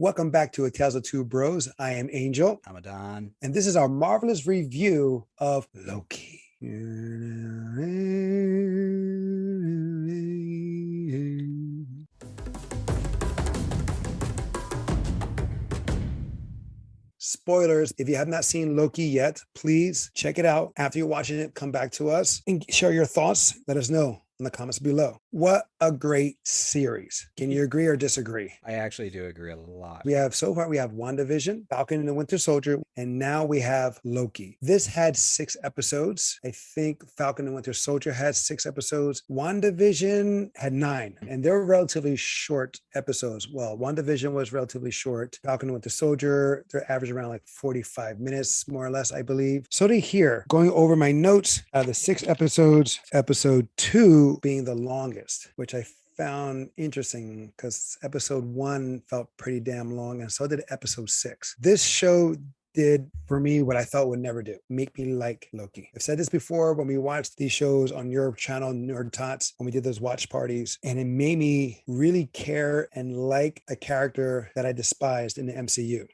Welcome back to A Tales of Two Bros. I am Angel, I'm Adan. and this is our marvelous review of Loki. Spoilers, if you have not seen Loki yet, please check it out. After you're watching it, come back to us and share your thoughts. Let us know in the comments below. What a great series. Can you agree or disagree? I actually do agree a lot. We have WandaVision, Falcon and the Winter Soldier, and now we have Loki. This had 6 episodes. I think Falcon and Winter Soldier had 6 episodes. WandaVision had 9, and they're relatively short episodes. Well, WandaVision was relatively short. Falcon and Winter Soldier, they're average around like 45 minutes, more or less, I believe. So to here, going over my notes, out of the 6 episodes, episode 2 being the longest, which I found interesting because episode 1 felt pretty damn long, and so did episode 6. This show did for me what I thought would never do: make me like Loki. I've said this before when we watched these shows on your channel, Nerd Tots, when we did those watch parties, and it made me really care and like a character that I despised in the MCU.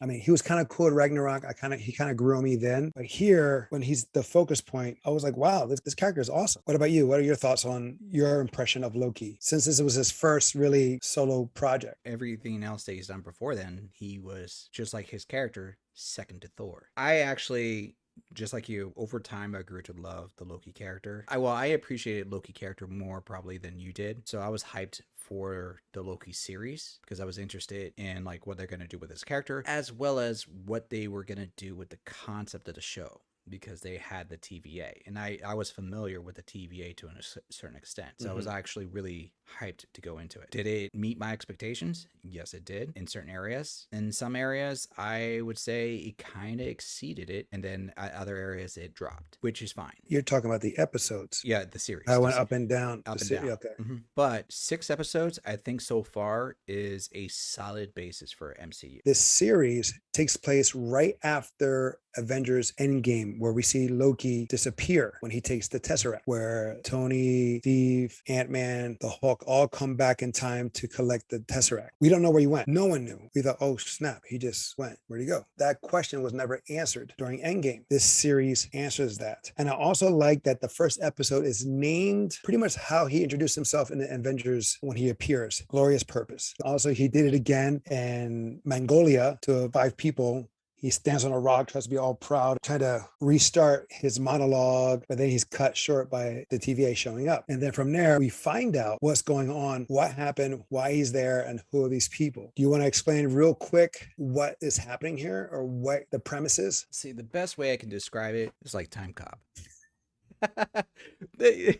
I mean, he was kind of cool at Ragnarok. He kind of grew on me then. But here, when he's the focus point, I was like, wow, this character is awesome. What about you? What are your thoughts on your impression of Loki? Since this was his first really solo project. Everything else that he's done before then, he was just like his character, second to Thor. I actually, just like you, over time I grew to love the Loki character. I appreciated Loki character more probably than you did. So I was hyped for the Loki series because I was interested in like what they're going to do with his character, as well as what they were going to do with the concept of the show, because they had the TVA, and I was familiar with the TVA to a certain extent. So I was actually really hyped to go into it. Did it meet my expectations? Yes, it did in certain areas. In some areas, I would say it kind of exceeded it, and then other areas it dropped, which is fine. You're talking about the episodes. Yeah, the series. I went up and down. Up and down. Okay. But 6 episodes, I think so far is a solid basis for MCU. This series takes place right after Avengers Endgame, where we see Loki disappear when he takes the Tesseract, where Tony, Steve, Ant-Man, the Hulk all come back in time to collect the Tesseract. We don't know where he went. No one knew. We thought, oh snap, he just went. Where'd he go? That question was never answered during Endgame. This series answers that. And I also like that the first episode is named pretty much how he introduced himself in the Avengers when he appears, Glorious Purpose. Also, he did it again in Mongolia to 5 people. He stands on a rock, tries to be all proud, trying to restart his monologue, but then he's cut short by the TVA showing up. And then from there, we find out what's going on, what happened, why he's there, and who are these people. Do you want to explain real quick what is happening here, or what the premise is? See, the best way I can describe it is like Time Cop.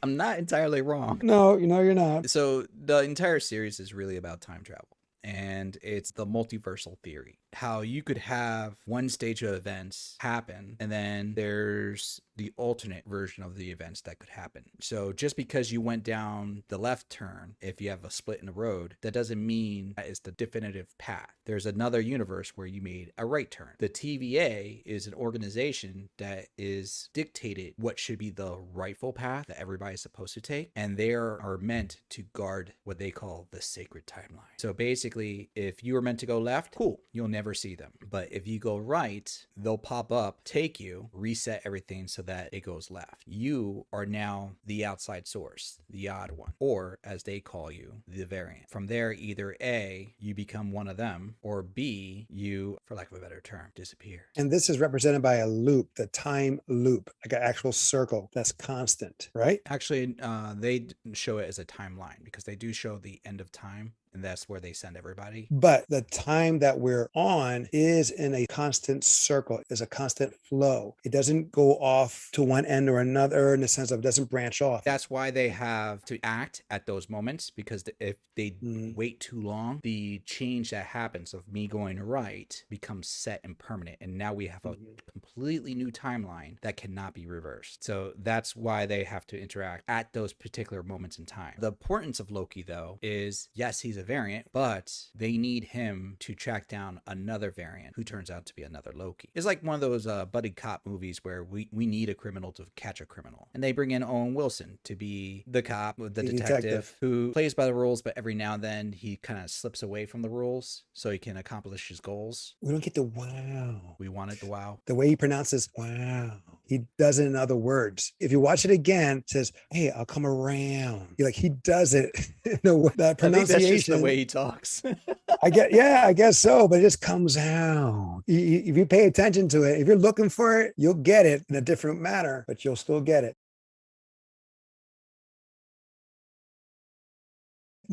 I'm not entirely wrong. No, you're not. So the entire series is really about time travel, and it's the multiversal theory. How you could have one stage of events happen, and then there's the alternate version of the events that could happen. So just because you went down the left turn, if you have a split in the road, that doesn't mean that it's the definitive path. There's another universe where you made a right turn. The TVA is an organization that is dictated what should be the rightful path that everybody's supposed to take, and they are meant to guard what they call the sacred timeline. So basically, if you were meant to go left, cool, you'll never see them. But if you go right, they'll pop up, take you, reset everything so that it goes left. You are now the outside source, the odd one, or as they call you, the variant. From there, either A, you become one of them, or B, you, for lack of a better term, disappear. And this is represented by a loop, the time loop, like an actual circle that's constant, right? Actually, they show it as a timeline because they do show the end of time, and that's where they send everybody. But the time that we're on is in a constant circle, is a constant flow. It doesn't go off to one end or another, in the sense of it doesn't branch off. That's why they have to act at those moments, because if they wait too long, the change that happens of me going right becomes set and permanent, and now we have a completely new timeline that cannot be reversed. So that's why they have to interact at those particular moments in time. The importance of Loki, though, is yes, he's a variant, but they need him to track down another variant who turns out to be another Loki. It's like one of those buddy cop movies where we need a criminal to catch a criminal. And they bring in Owen Wilson to be the cop, the detective who plays by the rules, but every now and then he kind of slips away from the rules so he can accomplish his goals. We don't get the wow. We wanted the wow. The way he pronounces wow. He does it in other words. If you watch it again, it says, hey, I'll come around. He does it in that pronunciation. I think that's just the way he talks. I guess so, but it just comes out. If you pay attention to it, if you're looking for it, you'll get it in a different manner, but you'll still get it.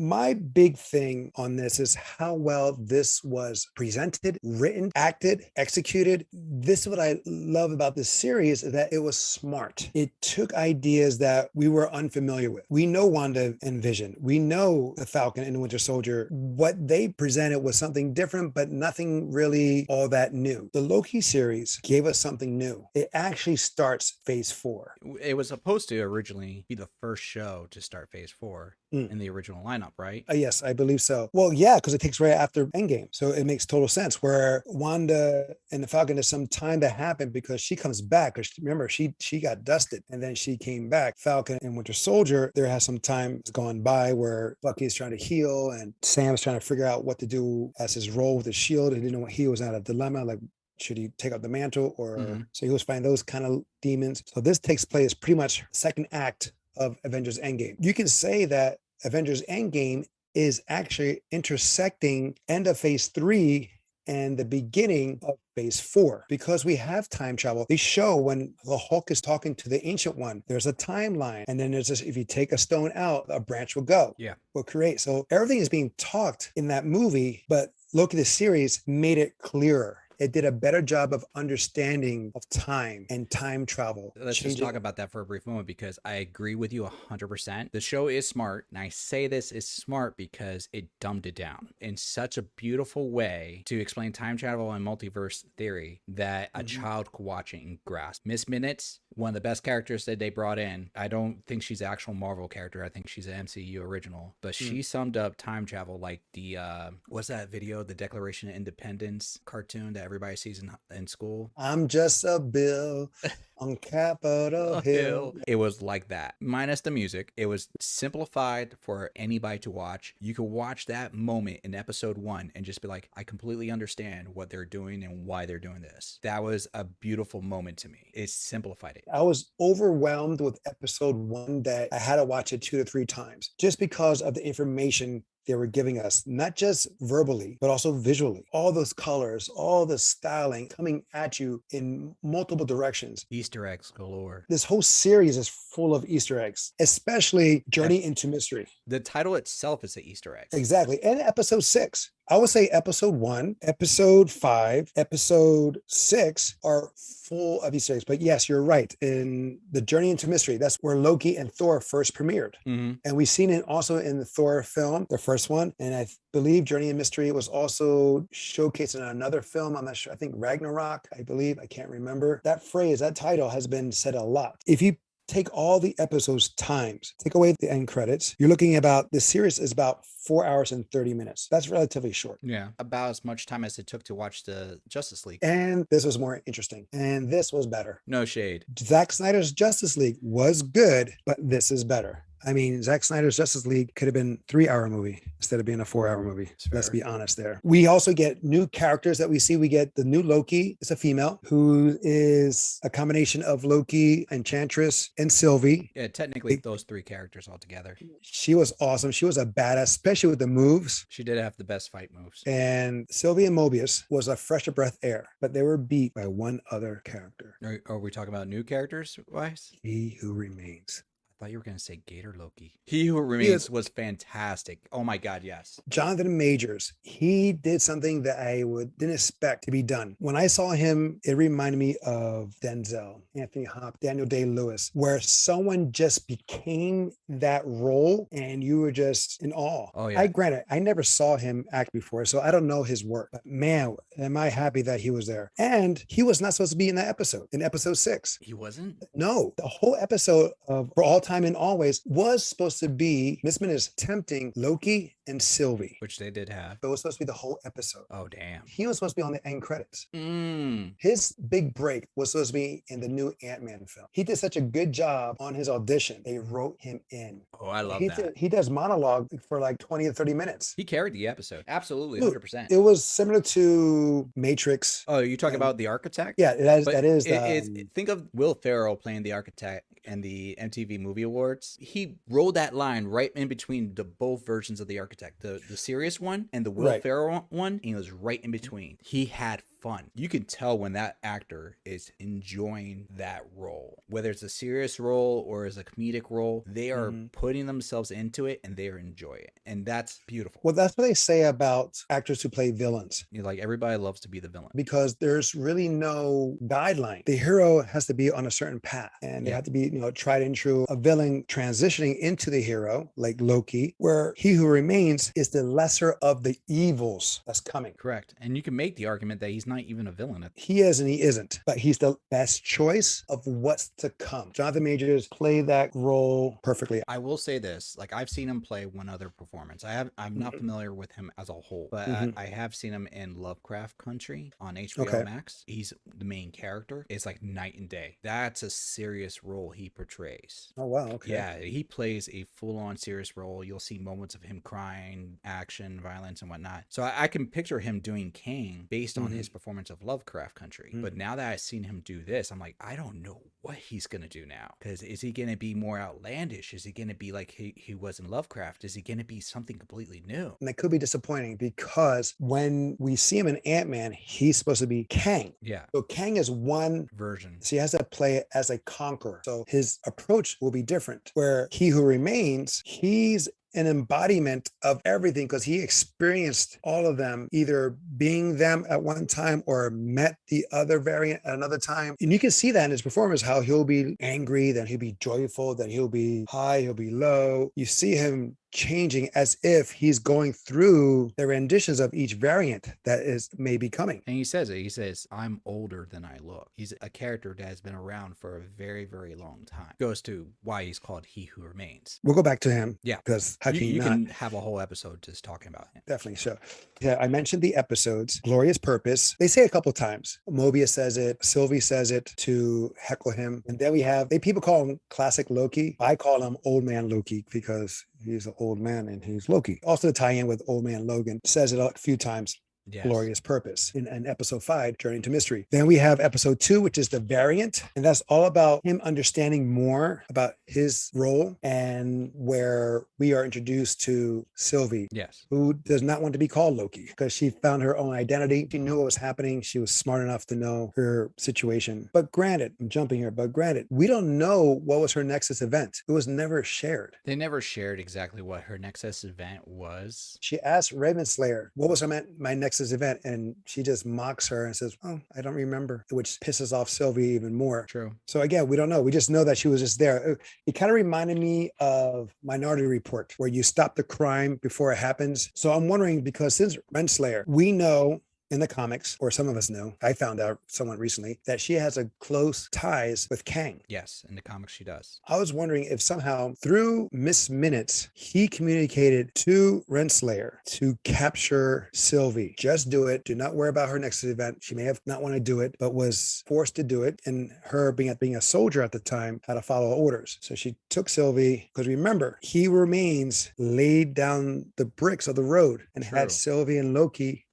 My big thing on this is how well this was presented, written, acted, executed. This is what I love about this series, is that it was smart. It took ideas that we were unfamiliar with. We know Wanda and Vision. We know the Falcon and the Winter Soldier. What they presented was something different, but nothing really all that new. The Loki series gave us something new. It actually starts phase 4. It was supposed to originally be the first show to start phase 4 in the original lineup, right? Yes, I believe so. Well, yeah, because it takes right after Endgame. So it makes total sense where Wanda and the Falcon, there's some time that happened because she comes back. Because remember, she got dusted and then she came back. Falcon and Winter Soldier, there has some time gone by where Bucky is trying to heal and Sam's trying to figure out what to do as his role with the shield. He didn't know what he was at a dilemma, like, should he take up the mantle or so he was fighting those kind of demons. So this takes place pretty much second act of Avengers Endgame. You can say that Avengers Endgame is actually intersecting end of phase 3 and the beginning of phase 4 because we have time travel. They show when the Hulk is talking to the Ancient One, there's a timeline. And then there's this, if you take a stone out, a branch will go. Yeah. Will create. So everything is being talked in that movie, but Loki, the series, made it clearer. It did a better job of understanding of time and time travel. Let's just talk about that for a brief moment because I agree with you 100%. The show is smart, and I say this is smart because it dumbed it down in such a beautiful way to explain time travel and multiverse theory that a child could watch it and grasp. Miss Minutes, one of the best characters that they brought in. I don't think she's an actual Marvel character. I think she's an MCU original, but she summed up time travel like the, what's that video? The Declaration of Independence cartoon that everybody sees in school. I'm just a bill on Capitol Hill. It was like that, minus the music. It was simplified for anybody to watch. You could watch that moment in episode 1 and just be like, I completely understand what they're doing and why they're doing this. That was a beautiful moment to me. It simplified it. I was overwhelmed with episode 1 that I had to watch it 2 to 3 times just because of the information they were giving us, not just verbally, but also visually. All those colors, all the styling coming at you in multiple directions. Easter eggs galore. This whole series is full of Easter eggs, especially Journey into Mystery. The title itself is an Easter egg. Exactly. And episode 6. I would say episode 1, episode 5, episode 6 are full of Easter eggs. But yes, you're right. In the Journey into Mystery, that's where Loki and Thor first premiered. And we've seen it also in the Thor film, the first one. And I believe Journey into Mystery was also showcased in another film. I'm not sure. I think Ragnarok, I believe. I can't remember. That phrase, that title has been said a lot. If you take all the episodes times, take away the end credits, you're looking about, the series is about 4 hours and 30 minutes. That's relatively short. Yeah, about as much time as it took to watch the Justice League. And this was more interesting. And this was better. No shade. Zack Snyder's Justice League was good, but this is better. I mean, Zack Snyder's Justice League could have been a 3-hour movie instead of being a 4-hour movie. Let's be honest there. We also get new characters that we see. We get the new Loki. It's a female who is a combination of Loki, Enchantress, and Sylvie. Yeah, technically those 3 characters all together. She was awesome. She was a badass, especially with the moves. She did have the best fight moves. And Sylvie and Mobius was a fresh breath air, but they were beat by one other character. Are we talking about new characters, Wise? He Who Remains. I thought you were going to say Gator Loki. He Who Remains was fantastic. Oh my God, yes. Jonathan Majors, he did something that I didn't expect to be done. When I saw him, it reminded me of Denzel, Anthony Hopkins, Daniel Day-Lewis, where someone just became that role and you were just in awe. Oh yeah. Granted, I never saw him act before, so I don't know his work. But man, am I happy that he was there. And he was not supposed to be in that episode, in episode 6. He wasn't? No, the whole episode of For All time and always was supposed to be Miss Minutes tempting Loki and Sylvie. Which they did have. But it was supposed to be the whole episode. Oh, damn. He was supposed to be on the end credits. Mm. His big break was supposed to be in the new Ant-Man film. He did such a good job on his audition. They wrote him in. Oh, I love that. He does monologue for like 20 or 30 minutes. He carried the episode. Absolutely, Look, 100%. It was similar to Matrix. Oh, you talking about the architect? Yeah, that is. Think of Will Ferrell playing the architect and the MTV Movie Awards. He rolled that line right in between the both versions of the architect, the serious one and the Will Ferrell one, and he was right in between. He had fun. You can tell when that actor is enjoying that role, whether it's a serious role or as a comedic role. They are putting themselves into it and they are enjoying it, and that's beautiful. Well, that's what they say about actors who play villains. Like, everybody loves to be the villain because there's really no guideline. The hero has to be on a certain path, and they have to be, tried and true. A villain transitioning into the hero, like Loki, where he who remains is the lesser of the evils that's coming. Correct. And you can make the argument that he's not even a villain. He is and he isn't, but he's the best choice of what's to come. Jonathan Majors played that role perfectly. I will say this, like, I've seen him play one other performance. I'm not familiar with him as a whole, but I have seen him in Lovecraft Country on HBO Max. He's the main character. It's like night and day. That's a serious role he portrays. Oh, wow. Okay. Yeah, he plays a full-on serious role. You'll see moments of him crying, action, violence, and whatnot. So I can picture him doing Kang based on his performance of Lovecraft Country. But now that I've seen him do this, I'm like, I don't know what he's going to do now. Because is he going to be more outlandish? Is he going to be like he was in Lovecraft? Is he going to be something completely new? And that could be disappointing because when we see him in Ant-Man, he's supposed to be Kang. Yeah. So Kang is one version. So he has to play it as a conqueror. So his approach will be different. Where He Who Remains, he's an embodiment of everything because he experienced all of them, either being them at one time or met the other variant at another time. And you can see that in his performance, how he'll be angry, then he'll be joyful, then he'll be high, he'll be low. You see him changing as if he's going through the renditions of each variant that is maybe coming. And he says it. He says, I'm older than I look. He's a character that has been around for a very, very long time. Goes to why he's called He Who Remains. We'll go back to him. Yeah. Because how can you can have a whole episode just talking about him. Definitely. So yeah, I mentioned the episodes, Glorious Purpose. They say it a couple times. Mobius says it, Sylvie says it to heckle him. And then we have, people call him classic Loki. I call him old man Loki because he's an old man and he's Loki. Also the tie-in with old man Logan says it a few times. Yes. Glorious Purpose in episode 5, Journey to Mystery. Then we have episode 2, which is the variant. And that's all about him understanding more about his role and where we are introduced to Sylvie. Yes. Who does not want to be called Loki because she found her own identity. She knew what was happening. She was smart enough to know her situation. But granted, I'm jumping here, but granted, we don't know what was her Nexus event. It was never shared. They never shared exactly what her Nexus event was. She asked Ravenslayer, what was my Nexus event, and she just mocks her and says, oh, I don't remember, which pisses off Sylvie even more. True. So again, we don't know. We just know that she was just there. It kind of reminded me of Minority Report, where you stop the crime before it happens. So I'm wondering, because since Renslayer, we know in the comics, or some of us know, I found out somewhat recently, that she has a close ties with Kang. Yes, in the comics she does. I was wondering if somehow through Miss Minutes, he communicated to Renslayer to capture Sylvie. Just do it. Do not worry about her next event. She may have not want to do it, but was forced to do it. And her being a soldier at the time had to follow orders. So she took Sylvie, because remember, He Remains laid down the bricks of the road and had Sylvie and Loki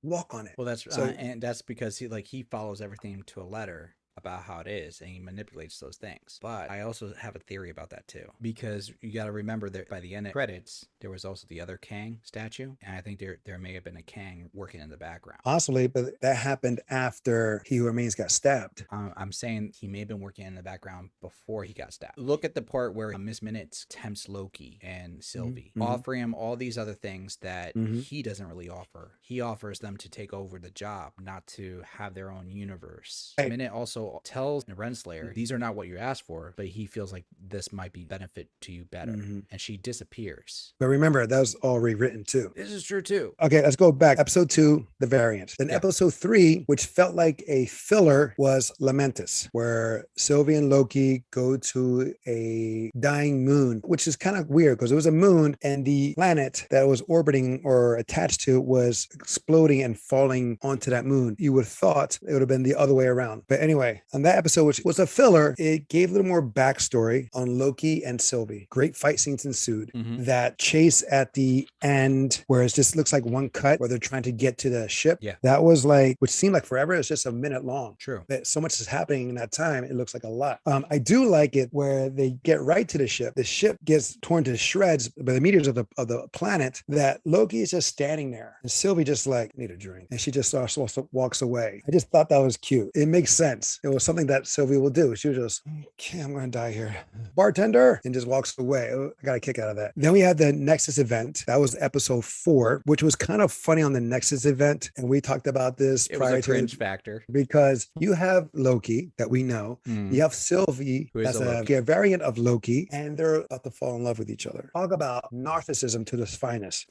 walk on it. Well, that's and that's because he follows everything to a letter about how it is, and he manipulates those things. But I also have a theory about that too, because you got to remember that by the end of credits, there was also the other Kang statue, and I think there may have been a Kang working in the background. Possibly, but that happened after He Who Remains got stabbed. I'm saying he may have been working in the background before he got stabbed. Look at the part where Miss Minutes tempts Loki and Sylvie, offering him all these other things that he doesn't really offer. He offers them to take over the job, not to have their own universe. Right. Minute also also tells Renslayer, these are not what you asked for, but he feels like this might be benefit to you better. And she disappears. But remember, that was all rewritten too. This is true too. Okay, let's go back. Episode 2, the variant. Then episode 3, which felt like a filler, was Lamentus, where Sylvie and Loki go to a dying moon, which is kind of weird because it was a moon and the planet that it was orbiting or attached to was exploding and falling onto that moon. You would have thought it would have been the other way around. But anyway, on that episode, which was a filler, it gave a little more backstory on Loki and Sylvie. Great fight scenes ensued. That chase at the end, where it just looks like one cut where they're trying to get to the ship. Yeah. That was like, which seemed like forever. It's just a minute long. True. But so much is happening in that time. It looks like a lot. I do like it where they get right to the ship. The ship gets torn to shreds by the meteors of the planet, that Loki is just standing there. And Sylvie just like, need a drink. And she just also walks away. I just thought that was cute. It makes sense. It was something that Sylvie will do. She was just, okay, I'm going to die here. Bartender. And just walks away. I got a kick out of that. Then we had the Nexus event. That was episode 4, which was kind of funny on the Nexus event. And we talked about this prior to it. Cringe factor. Because you have Loki that we know. You have Sylvie, that's a variant of Loki, and they're about to fall in love with each other. Talk about narcissism to the finest.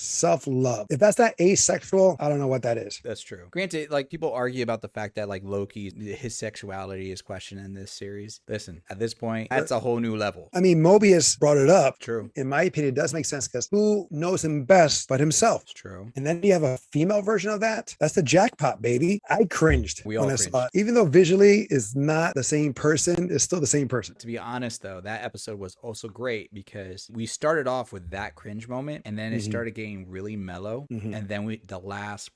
Self-love. If that's not asexual, I don't know what that is. That's true. Granted, like, people argue about the fact that like Loki, his sexuality is questioned in this series. Listen, at this point, that's a whole new level. I mean, Mobius brought it up. True. In my opinion, it does make sense because who knows him best but himself? It's true. And then you have a female version of that. That's the jackpot, baby. I cringed. We all when cringed. I saw it. Even though visually is not the same person, it's still the same person. To be honest, though, that episode was also great because we started off with that cringe moment, and then it started getting really mellow. And then the last,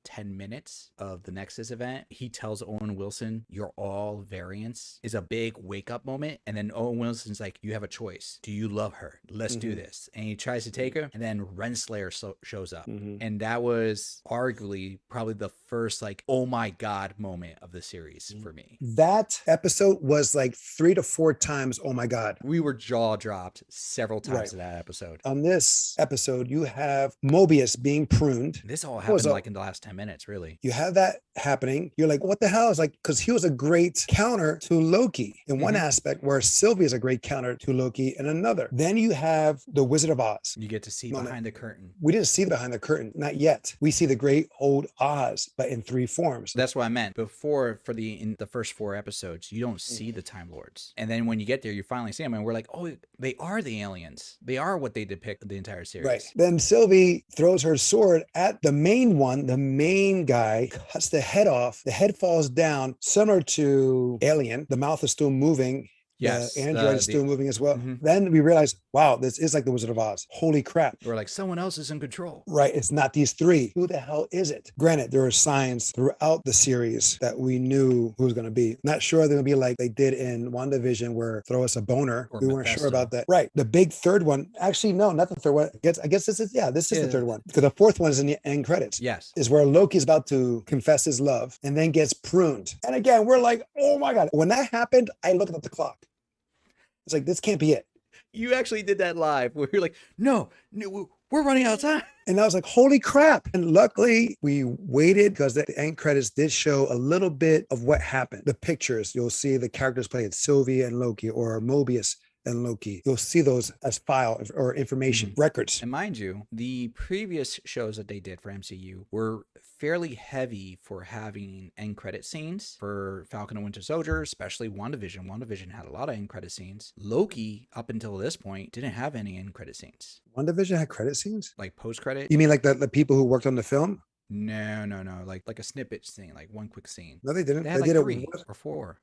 10 minutes of the Nexus event, he tells Owen Wilson, you're all variants, is a big wake up moment. And then Owen Wilson's like, you have a choice. Do you love her? Let's do this. And he tries to take her, and then Renslayer shows up. And that was arguably probably the first like, oh my God moment of the series for me. That episode was like 3 to 4 times, oh my God. We were jaw dropped several times in that episode. On this episode, you have Mobius being pruned. This all happened like in the last 10 minutes, really. You have that happening. You're like, what the hell? It's like, because he was a great counter to Loki in one aspect, where Sylvie is a great counter to Loki in another. Then you have the Wizard of Oz. You get to see behind the curtain. We didn't see behind the curtain, not yet. We see the great old Oz, but in 3 forms. That's what I meant. Before, in the first 4 episodes, you don't see the Time Lords. And then when you get there, you finally see them, and we're like, oh, they are the aliens. They are what they depict the entire series. Right. Then Sylvie throws her sword at the main one. The main guy cuts the head off. The head falls down, similar to Alien. The mouth is still moving. Yes, the android is still moving as well. Then we realize, wow, this is like the Wizard of Oz. Holy crap. We're like, someone else is in control. Right. It's not these 3. Who the hell is it? Granted, there were signs throughout the series that we knew who was going to be. Not sure they're going to be like they did in WandaVision, where throw us a boner. Or we weren't Mephisto. sure about that. Right. The big third one. Actually, no, not the third one. I guess this is the third one. Because the 4th one is in the end credits. Yes. Is where Loki's about to confess his love and then gets pruned. And again, we're like, oh my God. When that happened, I looked at the clock. It's like, this can't be it. You actually did that live where you're like, no, we're running out of time. And I was like, holy crap. And luckily we waited because the end credits did show a little bit of what happened. The pictures, you'll see the characters playing Sylvie and Loki, or Mobius and Loki. You'll see those as file or information records. And mind you, the previous shows that they did for MCU were fairly heavy for having end credit scenes. For Falcon and Winter Soldier, especially WandaVision. WandaVision had a lot of end credit scenes. Loki, up until this point, didn't have any end credit scenes. WandaVision had credit scenes? Like post-credit? You mean like the people who worked on the film? No. Like a snippet scene, like one quick scene. No, they didn't. They had They like did 3 or 4.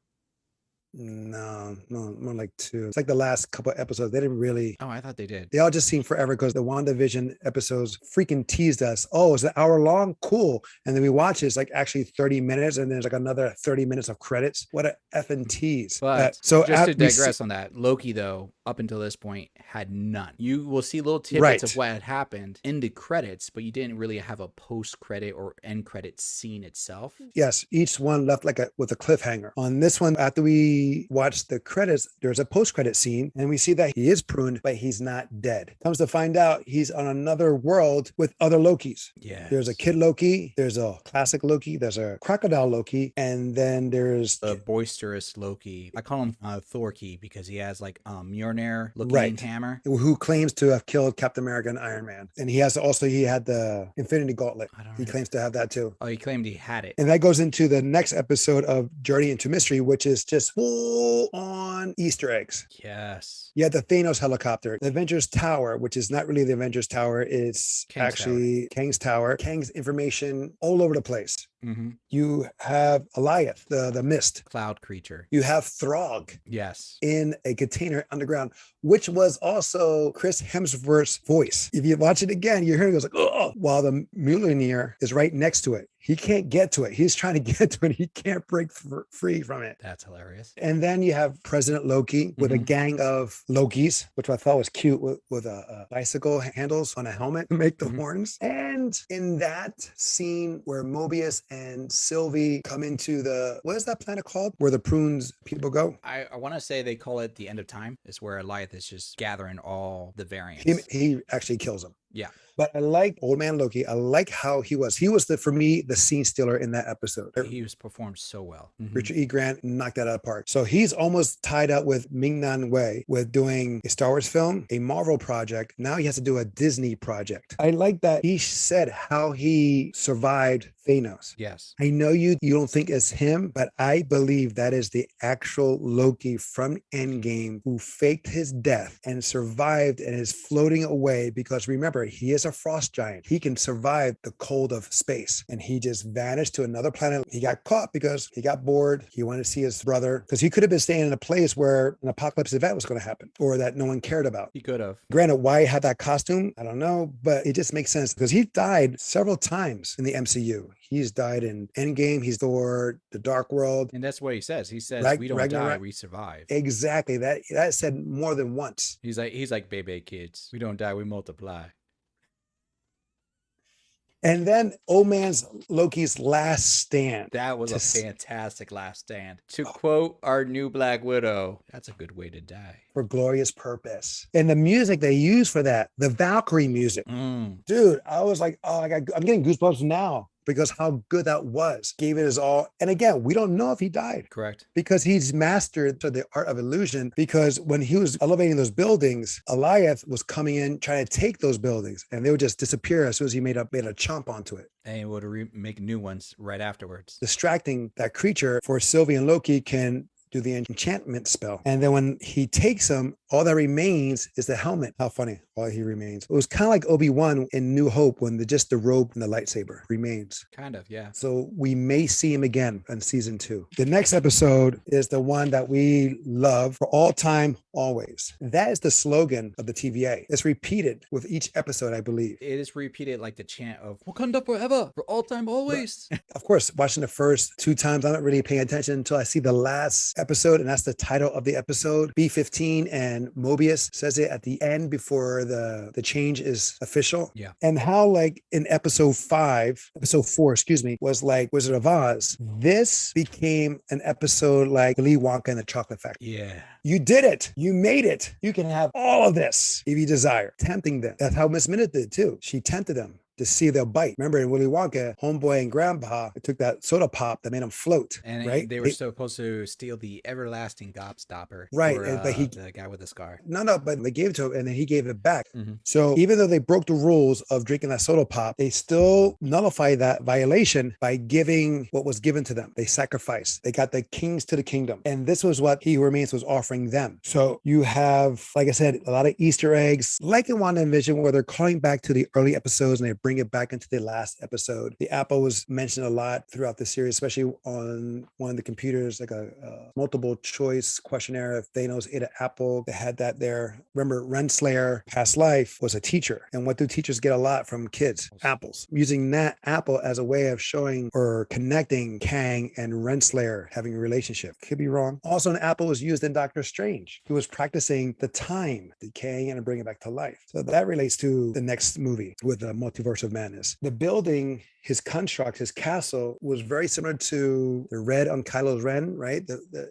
No, more like 2. It's like the last couple episodes. They didn't really. Oh, I thought they did. They all just seemed forever because the WandaVision episodes freaking teased us. Oh, it's an hour long? Cool. And then we watch it. It's like actually 30 minutes. And then there's like another 30 minutes of credits. What a effing tease. But so just to digress on that, Loki, though, up until this point had none. You will see little tidbits Right. of what had happened in the credits, but you didn't really have a post-credit or end-credit scene itself. Yes, each one left like with a cliffhanger. On this one, after we watch the credits, there's a post-credit scene, and we see that he is pruned, but he's not dead. Comes to find out, he's on another world with other Lokis. Yeah. There's a kid Loki, there's a classic Loki, there's a crocodile Loki, and then there's the boisterous Loki. I call him Thorky because he has like Mjolnir looking Right. hammer. who claims to have killed Captain America and Iron Man. And he had the Infinity Gauntlet. He claims to have that too. Oh, he claimed he had it. And that goes into the next episode of Journey into Mystery, which is just full on Easter eggs. Yes. You had the Thanos helicopter, the Avengers Tower, which is not really the Avengers Tower. It's actually Kang's Tower. Kang's information all over the place. Mm-hmm. You have Alioth, the mist. Cloud creature. You have Throg. Yes. In a container underground, which was also Chris Hemsworth's voice. If you watch it again, you hear it goes like, oh, while the Mjolnir is right next to it. He can't get to it. He's trying to get to it. He can't break free from it. That's hilarious. And then you have President Loki with a gang of Lokis, which I thought was cute with a bicycle handles on a helmet to make the horns. And in that scene where Mobius and Sylvie come into what is that planet called? Where the prunes people go? I want to say they call it the end of time. It's where Alioth is just gathering all the variants. He actually kills him. Yeah. But I like Old Man Loki. I like how he was. He was for me, the scene stealer in that episode. He was performed so well. Mm-hmm. Richard E. Grant knocked that out of the park. So he's almost tied up with Ming-Na Wen with doing a Star Wars film, a Marvel project. Now he has to do a Disney project. I like that he said how he survived Thanos. Yes. I know you don't think it's him, but I believe that is the actual Loki from Endgame who faked his death and survived and is floating away because remember, he is a frost giant. He can survive the cold of space. And he just vanished to another planet. He got caught because he got bored. He wanted to see his brother because he could have been staying in a place where an apocalypse event was going to happen or that no one cared about. He could have. Granted, why he had that costume, I don't know, but it just makes sense because he died several times in the MCU. He's died in Endgame. He's Thor, the Dark World. And that's what he says. He says, we don't die, we survive. Exactly. That said more than once. He's like baby kids. We don't die, we multiply. And then Old Man's Loki's last stand. That was a fantastic last stand. To quote our new Black Widow, that's a good way to die. For glorious purpose. And the music they use for that, the Valkyrie music. Dude, I was like, oh, I'm getting goosebumps now. Because how good that was. Gave it his all. And again, we don't know if he died. Correct. Because he's mastered the art of illusion. Because when he was elevating those buildings, Alioth was coming in trying to take those buildings. And they would just disappear as soon as he made a chomp onto it. And he would make new ones right afterwards. Distracting that creature for Sylvie and Loki can do the enchantment spell. And then when he takes them, all that remains is the helmet. How funny. All he remains. It was kind of like Obi-Wan in New Hope when just the robe and the lightsaber remains. Kind of, yeah. So we may see him again in season 2. The next episode is the one that we love for all time, always. That is the slogan of the TVA. It's repeated with each episode, I believe. It is repeated like the chant of Wakanda forever, for all time, always. Of course, watching the first 2 times, I'm not really paying attention until I see the last episode, and that's the title of the episode. B-15 and Mobius says it at the end before the change is official. Yeah. And how like in episode 4, was like Wizard of Oz. This became an episode like Willy Wonka and the Chocolate Factory. Yeah. You did it. You made it. You can have all of this if you desire. Tempting them. That's how Miss Minute did too. She tempted them to see their bite. Remember in Willy Wonka, Homeboy and Grandpa took that soda pop that made them float. And right? They were supposed to steal the everlasting gobstopper. Right. For, but the guy with the scar. No, but they gave it to him and then he gave it back. Mm-hmm. So even though they broke the rules of drinking that soda pop, they still nullify that violation by giving what was given to them. They sacrificed. They got the kings to the kingdom. And this was what He Who Remains was offering them. So you have, like I said, a lot of Easter eggs, like in WandaVision, where they're calling back to the early episodes and they're bring it back into the last episode. The apple was mentioned a lot throughout the series, especially on one of the computers, like a multiple choice questionnaire. If Thanos ate an apple, they had that there. Remember, Renslayer past life was a teacher. And what do teachers get a lot from kids? Apples. Using that apple as a way of showing or connecting Kang and Renslayer having a relationship. Could be wrong. Also, an apple was used in Doctor Strange. He was practicing the time, decaying and bring it back to life. So that relates to the next movie with the Multiverse of Madness. The building, his construct, his castle was very similar to the red on Kylo Ren, right?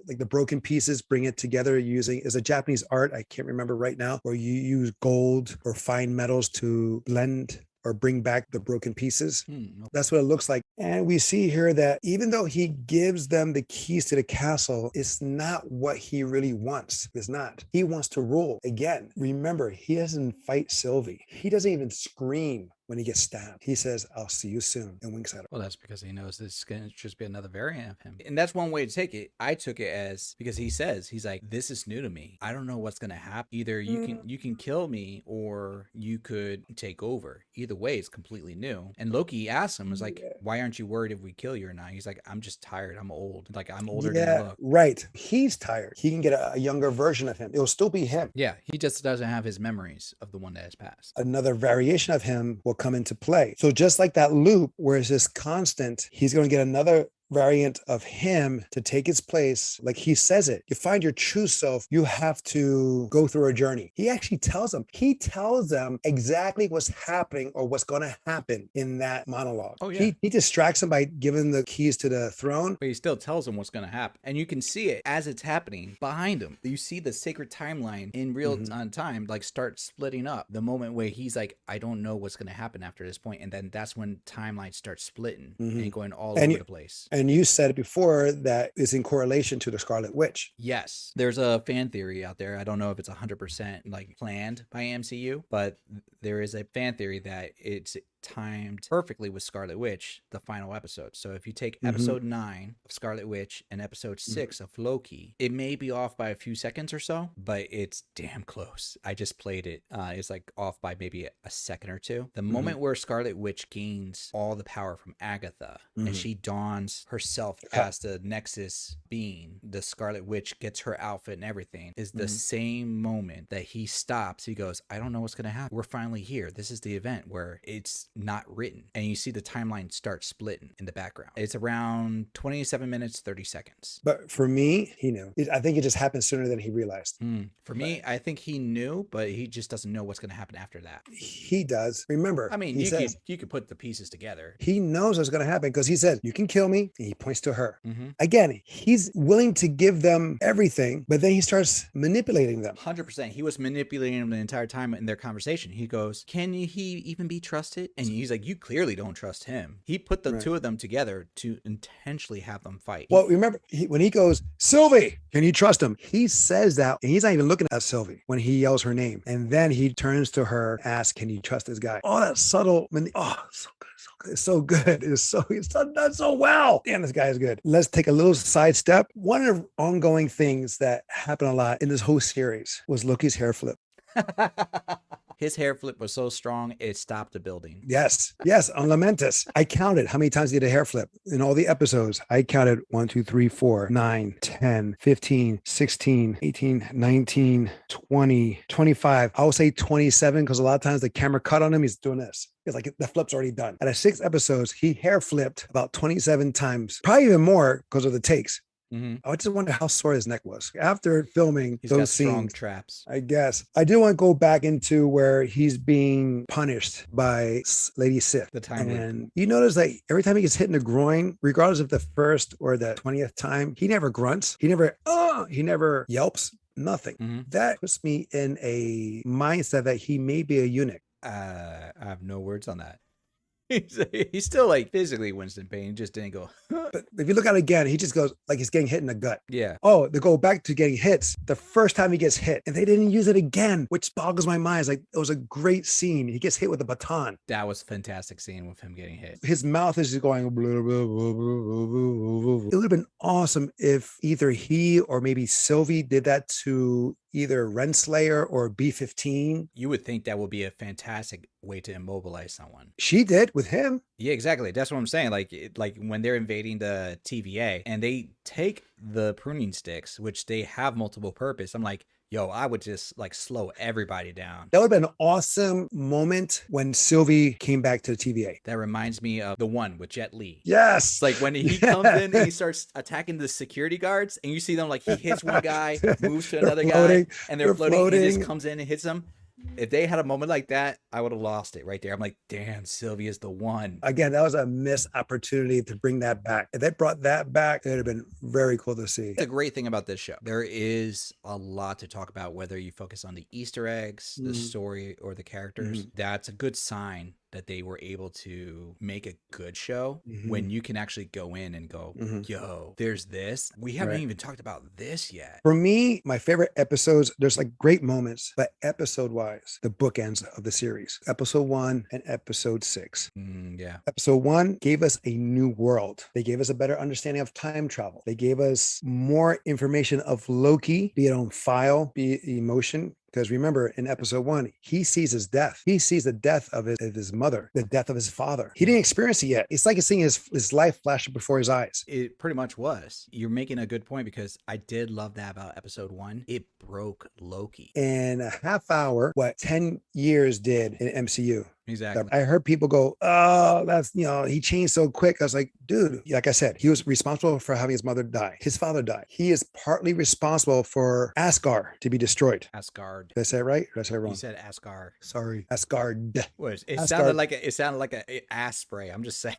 Like the broken pieces, bring it together using, is a Japanese art, I can't remember right now, where you use gold or fine metals to blend or bring back the broken pieces. That's what it looks like. And we see here that even though he gives them the keys to the castle, it's not what he really wants. It's not. He wants to rule. Again, remember, he doesn't fight Sylvie. He doesn't even scream when he gets stabbed. He says, I'll see you soon, and winks at her. Well, that's because he knows this is going to just be another variant of him. And that's one way to take it. I took it as, because he says, he's like, this is new to me. I don't know what's going to happen. Either you can kill me or you could take over. Either way, it's completely new. And Loki asks him, is like, why aren't you worried if we kill you or not? He's like, I'm just tired. I'm old. Like, I'm older than I look. Right. He's tired. He can get a younger version of him. It'll still be him. Yeah. He just doesn't have his memories of the one that has passed. Another variation of him will come into play. So just like that loop, where it's this constant, he's going to get another variant of him to take its place. Like he says it, you find your true self, you have to go through a journey. He actually tells them, exactly what's happening or what's going to happen in that monologue. Oh, yeah. He distracts them by giving the keys to the throne. But he still tells them what's going to happen. And you can see it as it's happening behind him. You see the sacred timeline in real time, like start splitting up. The moment where he's like, I don't know what's going to happen after this point. And then that's when timelines start splitting and going all over the place. And you said before that is in correlation to the Scarlet Witch. Yes. There's a fan theory out there. I don't know if it's 100% like planned by MCU, but there is a fan theory that it's timed perfectly with Scarlet Witch, the final episode. So if you take episode 9 of Scarlet Witch and episode 6 of Loki, it may be off by a few seconds or so, but it's damn close. I just played it. It's like off by maybe a second or two. The moment where Scarlet Witch gains all the power from Agatha and she dons herself as the Nexus being, the Scarlet Witch gets her outfit and everything, is the same moment that he stops. He goes, I don't know what's going to happen. We're finally here. This is the event where it's not written. And you see the timeline start splitting in the background. It's around 27 minutes, 30 seconds. But for me, he knew. I think it just happened sooner than he realized. For me, I think he knew, but he just doesn't know what's going to happen after that. He does. Remember, I mean, you could put the pieces together. He knows what's going to happen because he said, you can kill me. And he points to her. Again, he's willing to give them everything, but then he starts manipulating them. 100%. He was manipulating them the entire time in their conversation. He goes, can he even be trusted? And he's like, you clearly don't trust him. He put the two of them together to intentionally have them fight. Well, remember, when he goes, Sylvie, can you trust him? He says that, and he's not even looking at Sylvie when he yells her name. And then he turns to her, asks, can you trust this guy? Oh, that subtle, so good. It's so good. It's done so well. Damn, this guy is good. Let's take a little sidestep. One of the ongoing things that happen a lot in this whole series was Loki's hair flip. His hair flip was so strong, it stopped the building. Yes, on Lamentus. I counted how many times he did a hair flip in all the episodes. I counted 1, 2, 3, 4, 9, 10, 15, 16, 18, 19, 20, 25. I would say 27 because a lot of times the camera cut on him. He's doing this. It's like the flip's already done. Out of 6 episodes, he hair flipped about 27 times, probably even more because of the takes. I just wonder how sore his neck was after filming those scenes. Strong traps, I guess. I do want to go back into where he's being punished by Lady Sif. The time and you notice that every time he gets hit in the groin, regardless of the first or the 20th time, he never grunts. He never yelps. Nothing. That puts me in a mindset that he may be a eunuch. I have no words on that. He's still like physically Winston Payne. He just didn't go. But if you look at it again, he just goes like he's getting hit in the gut. Yeah. Oh, they go back to getting hits. The first time he gets hit, and they didn't use it again, which boggles my mind. It's like it was a great scene. He gets hit with a baton. That was a fantastic scene with him getting hit. His mouth is just going. Blah, blah, blah, blah, blah, blah. It would have been awesome if either he or maybe Sylvie did that to either Renslayer or B-15. You would think that would be a fantastic way to immobilize someone. She did with him. Yeah, exactly. That's what I'm saying. Like when they're invading the TVA and they take the pruning sticks, which they have multiple purpose. I'm like, yo, I would just like slow everybody down. That would have been an awesome moment when Sylvie came back to the TVA. That reminds me of the one with Jet Li. Yes. It's like when he comes in and he starts attacking the security guards and you see them like he hits one guy, moves to another guy, and they're floating. And he just comes in and hits them. If they had a moment like that, I would have lost it right there. I'm like, damn, Sylvia's the one. Again, that was a missed opportunity to bring that back. If they brought that back, it would have been very cool to see. The great thing about this show, there is a lot to talk about, whether you focus on the Easter eggs, the story, or the characters. That's a good sign that they were able to make a good show when you can actually go in and go, yo, there's this. We haven't even talked about this yet. For me, my favorite episodes, there's like great moments, but episode-wise, the bookends of the series. Episode 1 and episode 6. Yeah. Episode 1 gave us a new world. They gave us a better understanding of time travel. They gave us more information of Loki, be it on file, be it emotion. Because remember, in episode 1, he sees his death. He sees the death of his mother, the death of his father. He didn't experience it yet. It's like he's seeing his life flash before his eyes. It pretty much was. You're making a good point because I did love that about episode 1. It broke Loki. In a half hour, what 10 years did in MCU. Exactly. I heard people go, oh, that's, he changed so quick. I was like, dude, like I said, he was responsible for having his mother die. His father died. He is partly responsible for Asgard to be destroyed. Asgard. Did I say it right? Or did I say it wrong? You said Asgard. Sorry. Asgard. It sounded like an ass spray. I'm just saying.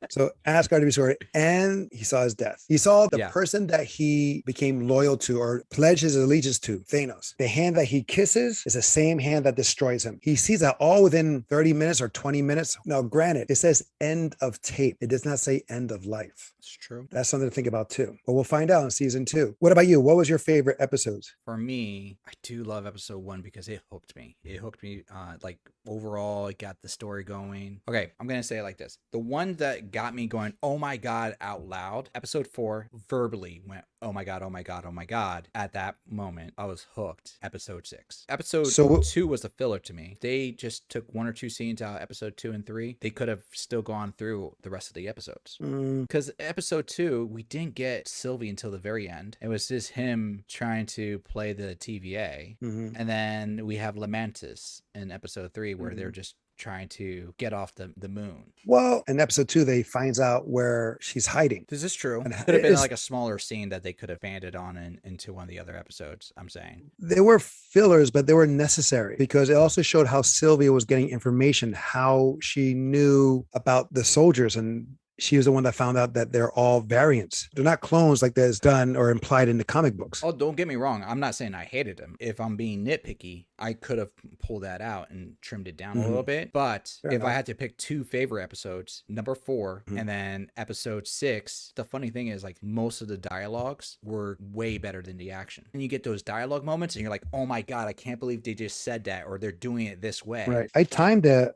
So Asgard to be destroyed, and he saw his death. He saw the person that he became loyal to or pledged his allegiance to, Thanos. The hand that he kisses is the same hand that destroys him. He sees that all within 30 minutes or 20 minutes. Now, granted, it says end of tape. It does not say end of life. It's true. That's something to think about too. But we'll find out in season 2. What about you? What was your favorite episodes? For me, I do love episode 1 because it hooked me. It hooked me. Like overall, it got the story going. Okay, I'm gonna say it like this: the one that got me going, oh my god, out loud. Episode 4 verbally went, oh my god, oh my god, oh my god. At that moment, I was hooked. Episode 6. Episode 2 was the filler to me. They just took 1 or 2 scenes out. Episode 2 and 3, they could have still gone through the rest of the episodes. Because episode 2, we didn't get Sylvie until the very end. It was just him trying to play the TVA. And then we have Lamentis in episode 3 where they're just trying to get off the moon. Well, in episode 2, they finds out where she's hiding. This is true. It could have been like a smaller scene that they could have banded on into one of the other episodes, I'm saying. They were fillers, but they were necessary because it also showed how Sylvia was getting information, how she knew about the soldiers, and she was the one that found out that they're all variants. They're not clones like that's done or implied in the comic books. Oh, don't get me wrong. I'm not saying I hated them. If I'm being nitpicky, I could have pulled that out and trimmed it down a little bit. But if I had to pick 2 favorite episodes, number 4 and then episode 6, the funny thing is like most of the dialogues were way better than the action. And you get those dialogue moments and you're like, oh my God, I can't believe they just said that or they're doing it this way. Right. I timed the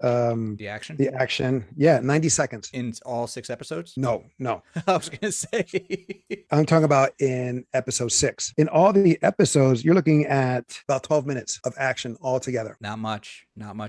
action. The action. Yeah, 90 seconds. In all 6 episodes? No. I was gonna say. I'm talking about in episode 6. In all the episodes, you're looking at about 12 minutes of action altogether. Not much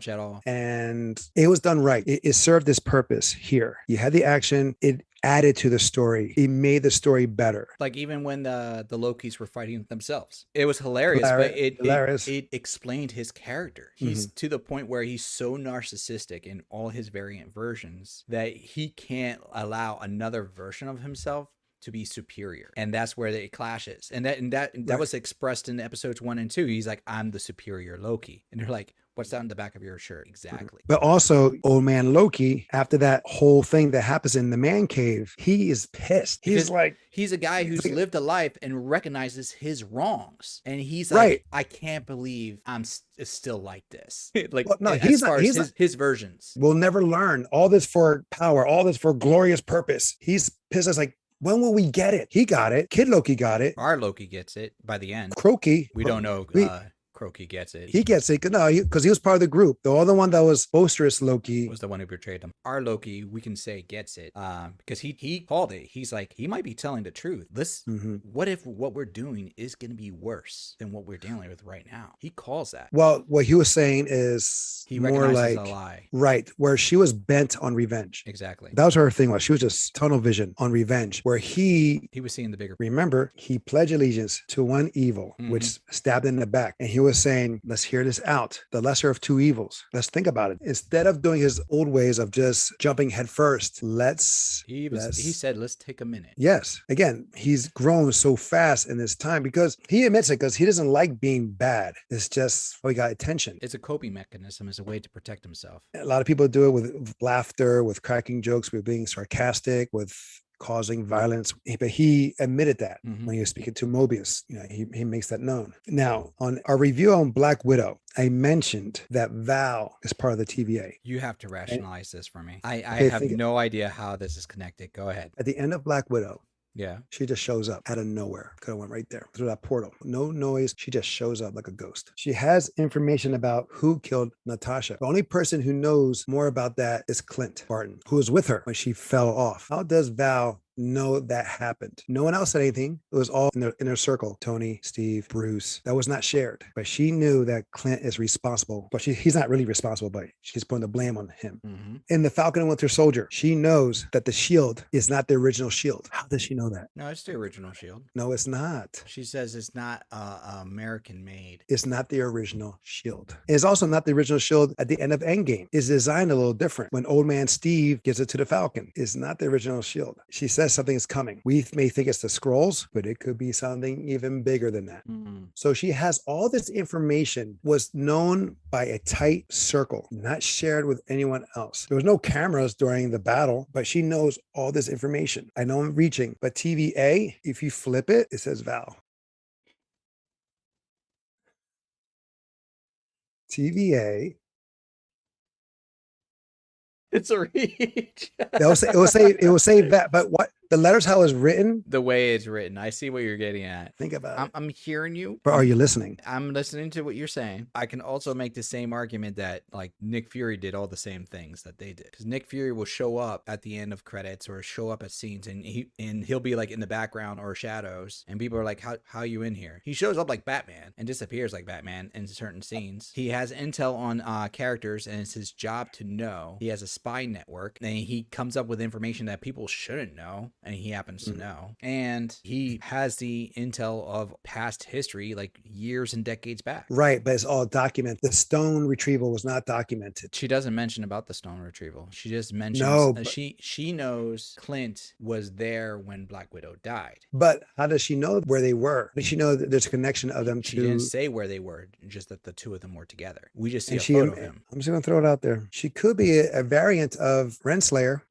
at all. And it was done right. It served this purpose here. You had the action. It added to the story. It made the story better. Like even when the Lokis were fighting themselves, it was hilarious. But it explained his character. He's to the point where he's so narcissistic in all his variant versions that he can't allow another version of himself to be superior, and that's where it clashes. And that was expressed in episodes 1 and 2. He's like, I'm the superior Loki, and they're like, what's that on the back of your shirt? Exactly. But also, old man Loki, after that whole thing that happens in the man cave, he is pissed. He's a guy who's lived a life and recognizes his wrongs, and he's like, I can't believe I'm still like this. Like, well, no, his versions. We'll never learn. All this for power, all this for glorious purpose. He's pissed. It's like, when will we get it? He got it. Kid Loki got it. Our Loki gets it by the end. Croaky. We don't know. Crokey gets it. He gets it. No, because he was part of the group. The other one that was boisterous Loki was the one who betrayed him. Our Loki, we can say, gets it because he called it. He's like, he might be telling the truth. What if what we're doing is going to be worse than what we're dealing with right now? He calls that. Well, what he was saying is he more recognizes like a lie. Right, where she was bent on revenge. Exactly. That was her thing. Was she was just tunnel vision on revenge, where he was seeing the bigger. Remember, he pledged allegiance to one evil, which stabbed in the back, and he was saying, "Let's hear this out. The lesser of two evils. Let's think about it. Instead of doing his old ways of just jumping headfirst, he said, let's take a minute." Yes. Again, he's grown so fast in this time because he admits it, because he doesn't like being bad. It's just, he got attention. It's a coping mechanism. It's a way to protect himself. A lot of people do it with laughter, with cracking jokes, with being sarcastic, with causing violence, but he admitted that when he was speaking to Mobius. He makes that known. Now, on our review on Black Widow, I mentioned that Val is part of the TVA. You have to rationalize this for me. I have no idea how this is connected. Go ahead. At the end of Black Widow, yeah, she just shows up out of nowhere. Could have went right there through that portal. No noise. She just shows up like a ghost. She has information about who killed Natasha. The only person who knows more about that is Clint Barton, who was with her when she fell off. How does Val know that happened? No one else said anything. It was all in their inner circle. Tony, Steve, Bruce. That was not shared. But she knew that Clint is responsible. But he's not really responsible, but she's putting the blame on him. In the Falcon and Winter Soldier, she knows that the shield is not the original shield. How does she know that? No, it's the original shield. No, it's not. She says it's not American made. It's not the original shield. It's also not the original shield at the end of Endgame. It's designed a little different. When Old Man Steve gives it to the Falcon, it's not the original shield. She says something is coming. We may think it's the Skrulls, but it could be something even bigger than that. So she has all this information, was known by a tight circle, not shared with anyone else. There was no cameras during the battle, but she knows all this information. I know I'm reaching, but TVA, if you flip it, it says Val. TVA. It's a reach. It will say that, but what the letters, how it's written, the way it's written, I see what you're getting at. Think about it. I'm hearing you. But are you listening? I'm listening to what you're saying. I can also make the same argument that like Nick Fury did all the same things that they did, because Nick Fury will show up at the end of credits or show up at scenes, and he'll be like in the background or shadows, and people are like, how are you in here? He shows up like Batman and disappears like Batman in certain scenes. He has intel on characters, and it's his job to know. He has a spy network, and he comes up with information that people shouldn't know, and he happens to know. And he has the intel of past history, like years and decades back. Right, but it's all documented. The stone retrieval was not documented. She doesn't mention about the stone retrieval. She just mentions she knows Clint was there when Black Widow died. But how does she know where they were? Does she know that there's a connection of them? She didn't say where they were, just that the two of them were together. We just see a photo of him. I'm just going to throw it out there. She could be a variant of Renslayer.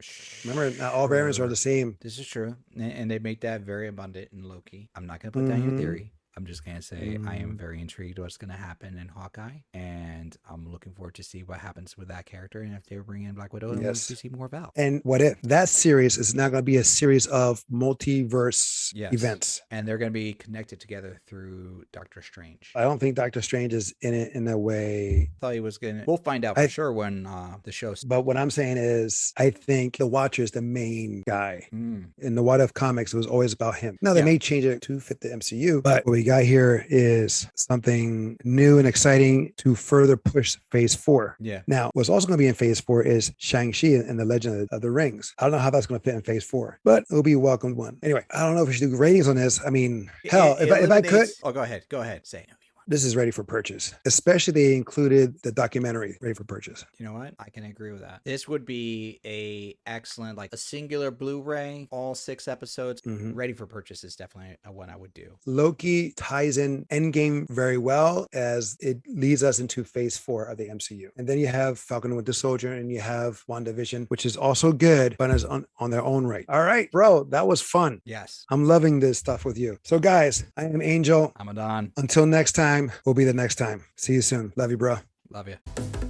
Remember, not all variants are the same. This is true. And they make that very abundant in Loki. I'm not going to put down your theory. I'm just going to say I am very intrigued what's going to happen in Hawkeye, and I'm looking forward to see what happens with that character, and if they bring in Black Widow, we'll see more Val. And what if that series is not going to be a series of multiverse events? And they're going to be connected together through Doctor Strange. I don't think Doctor Strange is in it in a way. I thought he was going to. We'll find out for sure when the show. But what I'm saying is, I think the Watcher is the main guy. In the What If comics, it was always about him. Now, they may change it to fit the MCU, but what we got here is something new and exciting to further push Phase 4. Now, what's also going to be in Phase 4 is Shang-Chi and the Legend of the Rings. I don't know how that's going to fit in Phase 4, but it'll be a welcomed one. Anyway, I don't know if we should do ratings on this. I mean, hell, if I could. Oh, go ahead. Say it. This is ready for purchase, especially they included the documentary ready for purchase. You know what? I can agree with that. This would be a excellent, like a singular Blu-ray, all 6 episodes. Ready for purchase is definitely one I would do. Loki ties in Endgame very well as it leads us into Phase 4 of the MCU. And then you have Falcon and Winter Soldier, and you have WandaVision, which is also good, but is on their own right. All right, bro, that was fun. Yes. I'm loving this stuff with you. So guys, I am Angel. I'm Adan. Until next time, will be the next time. See you soon. Love you, bro. Love you.